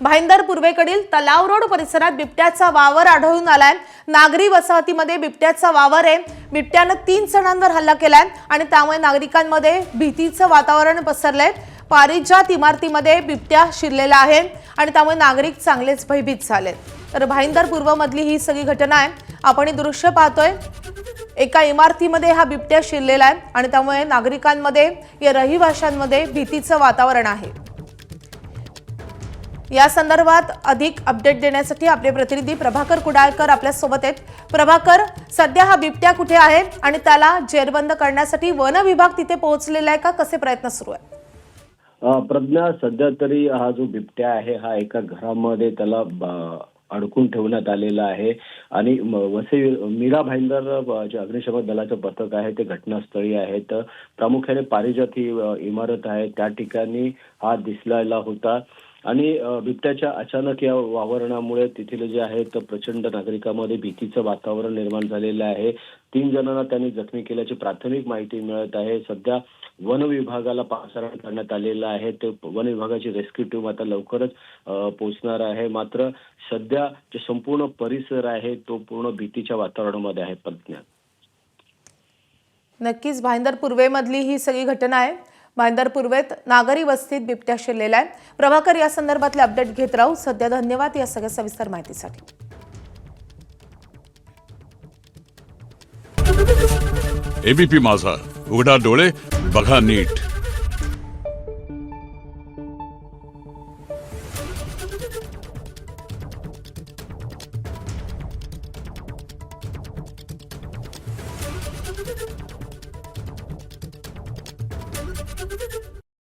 भाईंदर पूर्वेकडील तलाव रोड परिसरात बिबट्याचा वावर आढळून आलाय। नागरी वसाहतीमध्ये बिबट्याचा वावर आहे। बिबट्याने 3 जणांवर हल्ला केलाय आणि त्यामुळे नागरिकांमध्ये भीतीचं वातावरण पसरलंय। पारिजात इमारतीमध्ये बिबट्या शिरलेला आहे आणि त्यामुळे नागरिक चांगलेच भयभीत झालेत। तर भाईंदर पूर्व मधली ही सगळी घटना आहे। आपण हे दृश्य पाहतोय। एका इमारतीमध्ये हा बिबट्या शिरलेला आहे आणि त्यामुळे नागरिकांमध्ये या रहिवाशांमध्ये भीतीचं वातावरण आहे। या संदर्भात अधिक अपडेट देण्यासाठी आपले प्रतिनिधी प्रभाकर कुडाळकर आपल्या सोबत आहेत। प्रभाकर, सध्या हा बिबट्या कुठे आहे आणि त्याला जेरबंद करण्यासाठी वन विभाग तिथे पोहोचलेला आहे का? कसे प्रयत्न सुरू आहेत? प्रज्ञा, सध्या तरी हा जो बिबट्या आहे हा एका घरामध्ये त्याला अडकून ठेवण्यात आलेला आहे आणि वसई मीरा भाईंदर जे अग्निशमन दलाचं पथक आहे ते घटनास्थळी आहेत। प्रामुख्याने पारिजात ही इमारत आहे त्या ठिकाणी हा दिसलेला होता आणि बिबट्याच्या अचानक या वावरणामुळे तेथील जे आहे तर प्रचंड नागरिकांमध्ये भीतीचं वातावरण निर्माण झालेलं आहे। 3 जणांना त्यांनी जखमी केल्याची प्राथमिक माहिती मिळत आहे। सध्या वन विभागाला पाचारण करण्यात आलेलं आहे। ते वन विभागाची रेस्क्यू टीम आता लवकरच पोहोचणार आहे। मात्र सध्या जे संपूर्ण परिसर आहे तो पूर्ण भीतीच्या वातावरणामध्ये आहे। प्रज्ञा, नक्कीच भाईंदर पूर्वेमधली ही सगळी घटना आहे। भाईंदर पूर्वेत नागरी वस्तीत बिबट्या शिरलेला आहे। प्रभाकर, या संदर्भातले अपडेट घेत राहू। सध्या धन्यवाद या सगळ्या सविस्तर माहितीसाठी। एबीपी माझा, उघडा डोळे बघा नीट।